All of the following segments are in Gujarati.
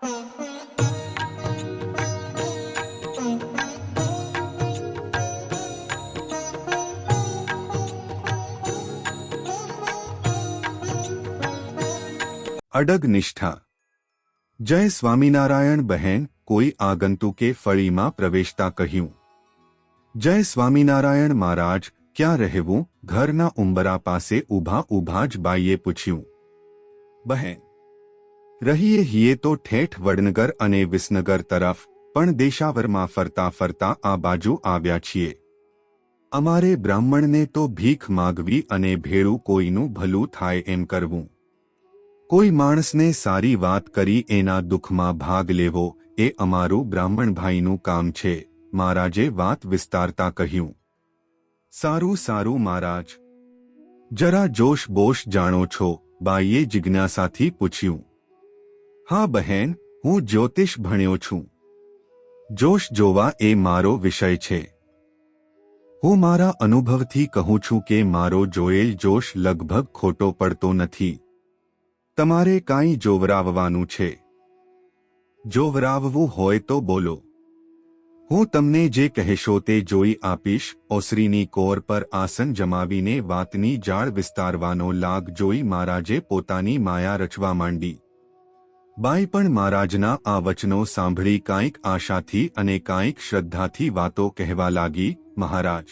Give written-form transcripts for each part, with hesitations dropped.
અડગ નિષ્ઠા। જય સ્વામિનારાયણ બહેન, કોઈ આગંતુકે ફળીમાં પ્રવેશતા કહ્યું, જય સ્વામિનારાયણ મહારાજ, ક્યાં રહેવું? ઘરના ઉંબરા પાસે ઊભા ઊભા જ બાઈએ પૂછ્યું। બહેન, રહીએ હિએ તો ઠેઠ વડનગર અને વિસનગર તરફ, પણ દેશાવરમાં ફરતા ફરતા આ બાજુ આવ્યા છીએ। અમારે બ્રાહ્મણને તો ભીખ માગવી અને ભેળું કોઈનું ભલું થાય એમ કરવું। કોઈ માણસને સારી વાત કરી એના દુઃખમાં ભાગ લેવો એ અમારું બ્રાહ્મણ ભાઈનું કામ છે। મહારાજે વાત વિસ્તારતા કહ્યું, સારું સારું મહારાજ, જરા જોશ બોશ જાણો છો? બાઈએ જિજ્ઞાસાથી પૂછ્યું। હા બહેન, હું જ્યોતિષ ભણ્યો છું। જોશ જોવા એ મારો વિષય છે। હું મારા અનુભવથી કહું છું કે મારો જોયેલ જોશ લગભગ ખોટો પડતો નથી। તમારે કાંઈ જોવરાવવાનું છે? જોવરાવવું હોય તો બોલો, હું તમને જે કહેશો તે જોઈ આપીશ। ઓસરીની કોર પર આસન જમાવીને વાતની જાળ વિસ્તારવાનો લાગ જોઈ મહારાજે પોતાની માયા રચવા માંડી। બાઈ પણ મહારાજના આ વચનો સાંભળી કાંઈક આશાથી અને કાંઈક શ્રદ્ધાથી વાતો કહેવા લાગી। મહારાજ,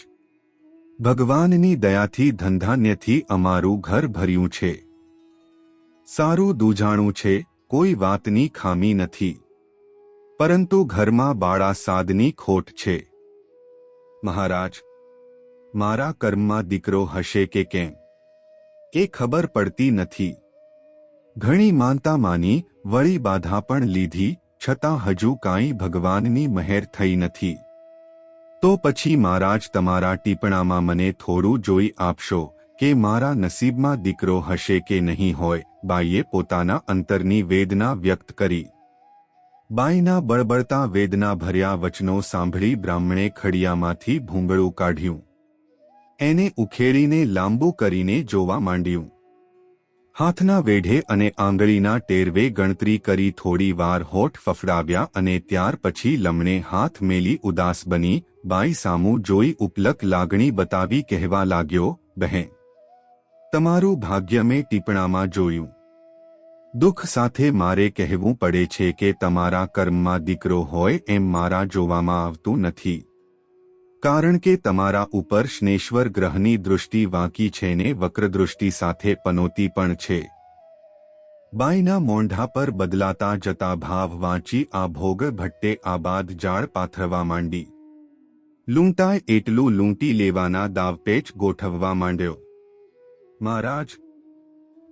ભગવાનની દયાથી ધંધાન્યથી અમારું ઘર ભર્યું છે। સારું દૂજાણું છે, કોઈ વાતની ખામી નથી, પરંતુ ઘરમાં બાળા સાદની ખોટ છે। મહારાજ, મારા કર્મમાં દીકરો હશે કે કેમ એ ખબર પડતી નથી। ઘણી માનતા માની, વળી બાધા પણ લીધી, છતાં હજુ કાંઈ ભગવાનની મહેર થઈ નથી। તો પછી મહારાજ તમારા ટીપણામાં મને થોડું જોઈ આપશો કે મારા નસીબમાં દીકરો હશે કે નહીં હોય? બાઈએ પોતાના અંતરની વેદના વ્યક્ત કરી। બાઈના બળબળતા વેદના ભર્યા વચનો સાંભળી બ્રાહ્મણે ખડિયામાંથી ભૂંગળું કાઢ્યું, એને ઉખેડીને લાંબુ કરીને જોવા માંડ્યું। હાથના વેઢે અને આંગળીના ટેરવે ગણતરી કરી થોડી વાર હોઠ ફફડાવ્યા અને ત્યાર પછી લમણે હાથ મેલી ઉદાસ બની બાઈ સામું જોઈ ઉપલક લાગણી બતાવી કહેવા લાગ્યો, બહેન, તમારું ભાગ્ય મેં ટીપણામાં જોયું। દુઃખ સાથે મારે કહેવું પડે છે કે તમારા કર્મમાં દીકરો હોય એમ મારા જોવામાં આવતું નથી, કારણ કે તમારા ઉપર શનેશ્વર ગ્રહની દૃષ્ટિ વાંકી છે ને વક્રદૃષ્ટિ સાથે પનોતી પણ છે। બાઈના મોંઢા પર બદલાતા જતા ભાવ વાંચી આ ભોગ ભટ્ટે આબાદ જાળ પાથરવા માંડી। લૂંટાય એટલું લૂંટી લેવાના દાવપેચ ગોઠવવા માંડ્યો। મહારાજ,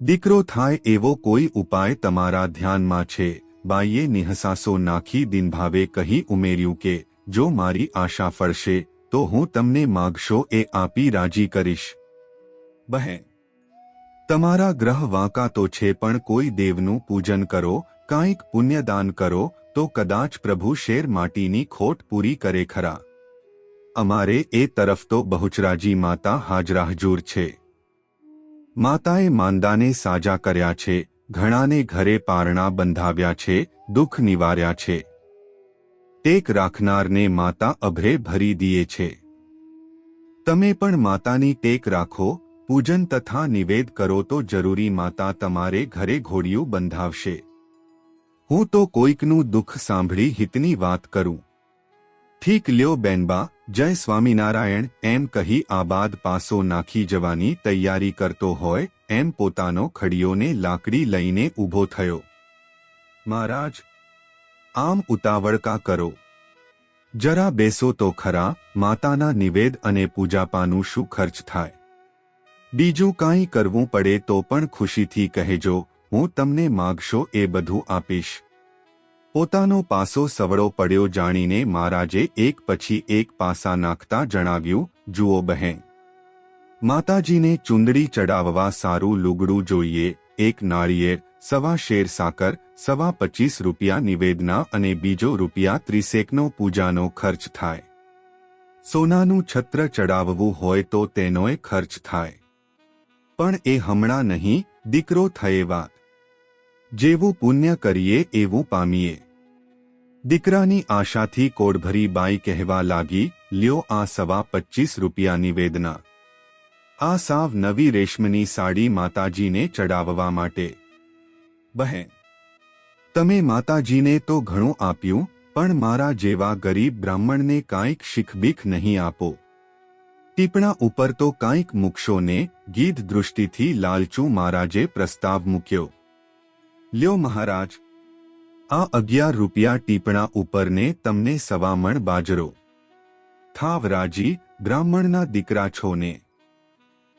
દીકરો થાય એવો કોઈ ઉપાય તમારા ધ્યાનમાં છે? બાઈએ નિહસાસો નાખી દિનભાવે કહી ઉમેર્યું કે જો મારી આશા ફળશે તો હું તમને માગશો એ આપી રાજી કરીશ। બહેન, તમારા ગ્રહ વાંકા તો છે, પણ કોઈ દેવનું પૂજન કરો, કાંઈક પુણ્યદાન કરો તો કદાચ પ્રભુ શેર માટીની ખોટ પૂરી કરે ખરા। અમારે એ તરફ તો બહુચરાજી માતા હાજરા હજૂર છે। માતાએ માંદાને સાજા કર્યા છે, ઘણાને ઘરે પારણા બંધાવ્યા છે, દુઃખ નિવાર્યા છે। ટેક રાખનારને માતા અભરે ભરી દીએ છે। તમે પણ માતાની ટેક રાખો, પૂજન તથા નિવેદ કરો તો જરૂરી માતા તમારે ઘરે ઘોડિયું બંધાવશે। હું તો કોઈકનું દુઃખ સાંભળી હિતની વાત કરું। ઠીક લ્યો બેનબા, જય સ્વામિનારાયણ એમ કહી આબાદ પાસો નાખી જવાની તૈયારી કરતો હોય એમ પોતાનો ખડિયોને લાકડી લઈને ઊભો થયો। મહારાજ, આમ ઉતાવળ કા કરો? જરા બેસો તો ખરા। માતાના નિવેદ અને પૂજાપાનું શું ખર્ચ થાય? બીજું કાંઈ કરવું પડે તો પણ ખુશીથી કહેજો, હું તમને માગશો એ બધું આપીશ। પોતાનો પાસો સવળો પડ્યો જાણીને મહારાજે એક પછી એક પાસા નાખતા જણાવ્યું, જુઓ બહેન, માતાજીને ચૂંદડી ચડાવવા સારું લુગડું જોઈએ, એક નાળિયેર, સવા શેર સાકર, સવા 25 રૂપિયા નિવેદના અને બીજો ₹30 પૂજાનો ખર્ચ થાય। સોનાનું છત્ર ચડાવવું હોય તો તેનોય ખર્ચ થાય, પણ એ હમણાં નહીં, દીકરો થયે વાત। જેવું પુણ્ય કરીએ એવું પામીએ. દીકરાની આશાથી કોડભરી બાઈ કહેવા લાગી, લ્યો આ ₹25 નિવેદના. આ સાવ નવી રેશમની સાડી માતાજીને ચડાવવા માટે. બહેન, તમે માતાજીને તો ઘણું આપ્યું, પણ મારા જેવા ગરીબ બ્રાહ્મણને કાંઈક શીખબીખ નહીં આપો. ટીપણા ઉપર તો કાંઈક મૂકશો ને. ગીધ દૃષ્ટિથી લાલચું મહારાજે પ્રસ્તાવ મૂક્યો. લ્યો મહારાજ, આ ₹11 ટીપણા ઉપરને તમને સવા મણ બાજરો. થાવ રાજી, બ્રાહ્મણના દીકરા છો ને.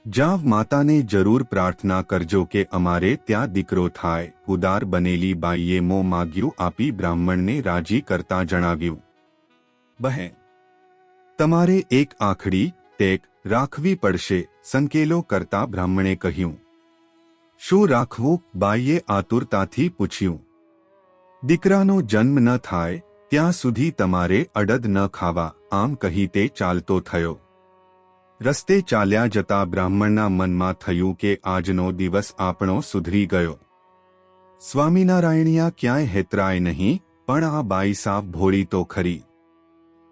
જાવ માતાને જરૂર પ્રાર્થના કરજો કે અમારે ત્યાં દીકરો થાય. ઉદાર બનેલી બાઈએ મોં માગ્યું આપી બ્રાહ્મણને રાજી કરતા જણાવ્યું. બહેન, તમારે એક આખડી ટેક રાખવી પડશે. સંકેલો કરતા બ્રાહ્મણે કહ્યું. શું રાખવું? બાઈએ આતુરતાથી પૂછ્યું. દીકરાનો જન્મ ન થાય ત્યાં સુધી તમારે અડદ ન ખાવા. આમ કહી તે ચાલતો થયો. રસ્તે ચાલ્યા જતા બ્રાહ્મણના મનમાં થયું કે આજનો દિવસ આપણો સુધરી ગયો. સ્વામિનારાયણિયા ક્યાંય હેતરાય નહીં, પણ આ બાઈ સાવ ભોળી તો ખરી.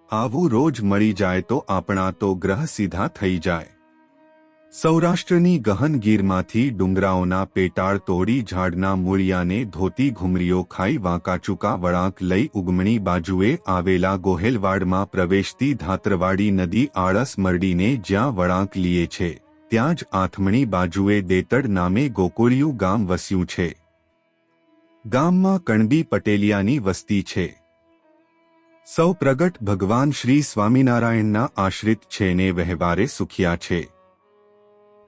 આવું રોજ મળી જાય તો આપણા તો ગ્રહ સીધા થઈ જાય. સૌરાષ્ટ્રની ગહન ગીરમાંથી ડુંગરાઓના પેટાળ તોડી ઝાડના મૂળિયાને ધોતી ઘુમરીઓ ખાઈ વાંકાચૂકા વળાંક લઈ ઉગમણી બાજુએ આવેલા ગોહેલવાડમાં પ્રવેશતી ધાત્રવાડી નદી આળસ મરડીને જ્યાં વળાંક લીએ છે, ત્યાં જ આથમણી બાજુએ દેતડ નામે ગોકુળિયું ગામ વસ્યું છે. ગામમાં કણબી પટેલિયાની વસ્તી છે. સૌ પ્રગટ ભગવાન શ્રી સ્વામિનારાયણના આશ્રિત છે ને વહેવારે સુખિયા છે.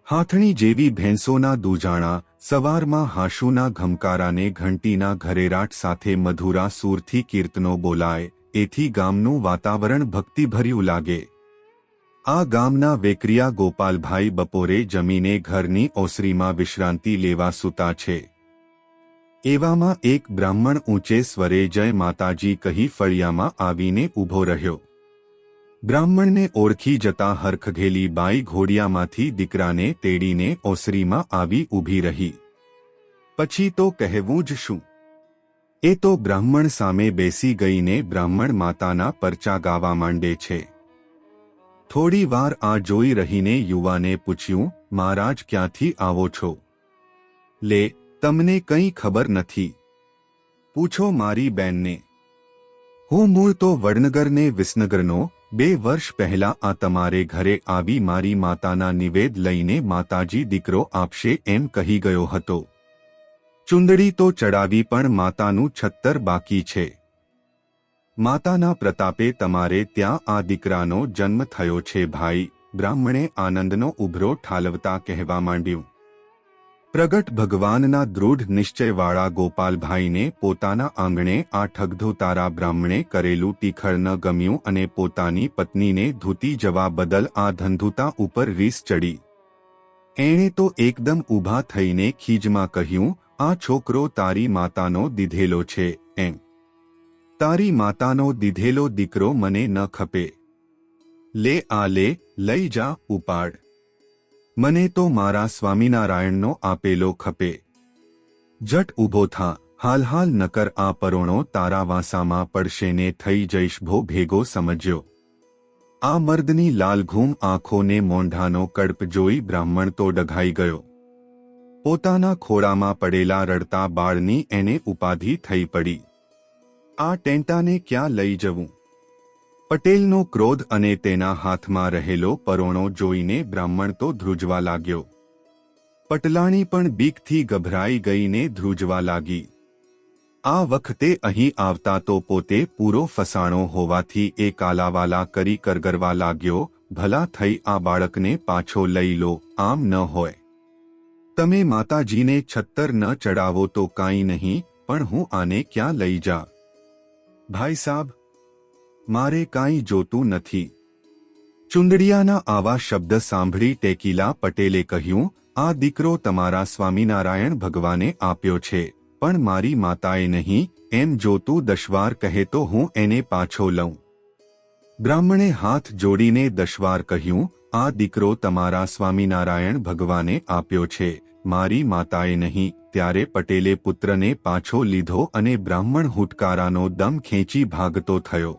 હાથણી જેવી ભેંસોના દૂજાણા, સવારમાં હાશુના ઘમકારાને ઘંટીના ઘરેરાટ સાથે મધુરા સૂરથી કીર્તનો બોલાય, એથી ગામનું વાતાવરણ ભક્તિભર્યું લાગે. આ ગામના વેકરિયા ગોપાલભાઈ બપોરે જમીને ઘરની ઓસરીમાં વિશ્રાંતિ લેવા સૂતા છે. એવામાં એક બ્રાહ્મણ ઊંચે સ્વરે જય માતાજી કહી ફળિયામાં આવીને ઊભો રહ્યો. બ્રાહ્મણને ઓળખી જતા હરખઘેલી બાઈ ઘોડિયામાંથી દીકરાને તેડીને ઓસરીમાં આવી ઊભી રહી. પછી તો કહેવું જ શું. એ તો બ્રાહ્મણ સામે બેસી ગઈને બ્રાહ્મણ માતાના પરચા ગાવા માંડે છે. થોડી વાર આ જોઈ રહીને યુવાને પૂછ્યું, મહારાજ ક્યાંથી આવો છો? લે, તમને કંઈ ખબર નથી? પૂછો મારી બેનને. હું મૂળ તો વડનગર ને વિસનગરનો. 2 વર્ષ પહેલા આ તમારે ઘરે આવી મારી માતાના નિવેદ લઈને માતાજી દીકરો આપશે એમ કહી ગયો હતો. ચુંદડી તો ચડાવી પણ માતાનું 76 બાકી છે. માતાના પ્રતાપે તમારે ત્યાં આ દીકરાનો જન્મ થયો છે ભાઈ, બ્રાહ્મણે આનંદનો ઉભરો ઠાલવતા કહેવા માંડ્યું. પ્રગટ ભગવાનના દૃઢ નિશ્ચયવાળા ગોપાલભાઈને પોતાના આંગણે આ ઠગધોતારા બ્રાહ્મણે કરેલું ટીખળ ન ગમ્યું અને પોતાની પત્નીને ધૂતી જવા બદલ આ ધંધુતા ઉપર રીસ ચડી. એણે તો એકદમ ઊભા થઈને ખીજમાં કહ્યું, આ છોકરો તારી માતાનો દીધેલો છે એમ. તારી માતાનો દીધેલો દીકરો મને ન ખપે. લે આ લે, લઈ જા, ઉપાડ. મને તો મારા સ્વામિનારાયણનો આપેલો ખપે. જટ ઊભો થા, હાલ નકર આ પરોણો તારા વાંસામાં પડશે ને થઈ જઈશ ભેગો સમજ્યો. આ મર્દની લાલઘૂમ આંખોને મોંઢાનો કડપ જોઈ બ્રાહ્મણ તો ડઘાઈ ગયો. પોતાના ખોળામાં પડેલા રડતા બાળની એને ઉપાધિ થઈ પડી. આ ટેંટાને ક્યાં લઈ જવું? પટેલનો ક્રોધ અને તેના હાથમાં રહેલો પરોણો જોઈને બ્રાહ્મણ તો ધ્રુજવા લાગ્યો. પટલાણી પણ બીકથી ગભરાઈ ગઈને ધ્રુજવા લાગી. આ વખતે અહીં આવતા તો પોતે પૂરો ફસાણો હોવાથી એ કાલાવાલા કરી કરગરવા લાગ્યો, ભલા થઈ આ બાળકને પાછો લઈ લો, આમ ન હોય. તમે માતાજીને 76 ન ચડાવો તો કાંઈ નહીં, પણ હું આને ક્યાં લઈ જા? ભાઈ સાબ, મારે કાંઈ જોતું નથી. ચુંદડિયાના આવા શબ્દ સાંભળી ટેકીલા પટેલે કહ્યું, આ દીકરો તમારા સ્વામિનારાયણ ભગવાને આપ્યો છે, પણ મારી માતાએ નહીં, એમ જો તું 10 વાર કહે તો હું એને પાછો લઉં. બ્રાહ્મણે હાથ જોડીને 10 વાર કહ્યું, આ દીકરો તમારા સ્વામિનારાયણ ભગવાને આપ્યો છે, મારી માતાએ નહીં. ત્યારે પટેલે પુત્રને પાછો લીધો અને બ્રાહ્મણ હુટકારાનો દમ ખેંચી ભાગતો થયો.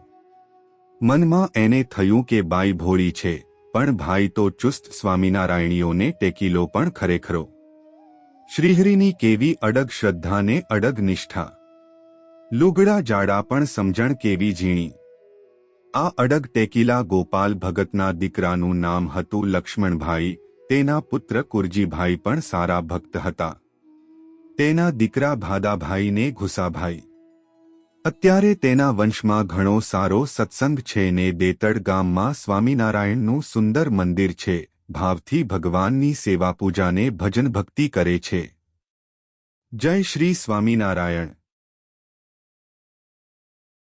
મનમાં એને થયું કે બાઈ ભોળી છે, પણ ભાઈ તો ચુસ્ત સ્વામિનારાયણીઓને ટેકીલો પણ ખરેખરો. શ્રીહરિની કેવી અડગ શ્રદ્ધા ને અડગ નિષ્ઠા! લુગડા જાડા પણ સમજણ કેવી ઝીણી! આ અડગ ટેકીલા ગોપાલ ભગતના દીકરાનું નામ હતું લક્ષ્મણભાઈ. તેના પુત્ર કુરજીભાઈ પણ સારા ભક્ત હતા. તેના દીકરા ભાદાભાઈ ને ઘુસાભાઈ. અત્યારે તેના વંશમાં ઘણો સારો સત્સંગ છે ને દેતડ ગામમાં સ્વામિનારાયણનું સુંદર મંદિર છે. ભાવથી ભગવાનની સેવા પૂજાને ભજન ભક્તિ કરે છે. જય શ્રી સ્વામિનારાયણ.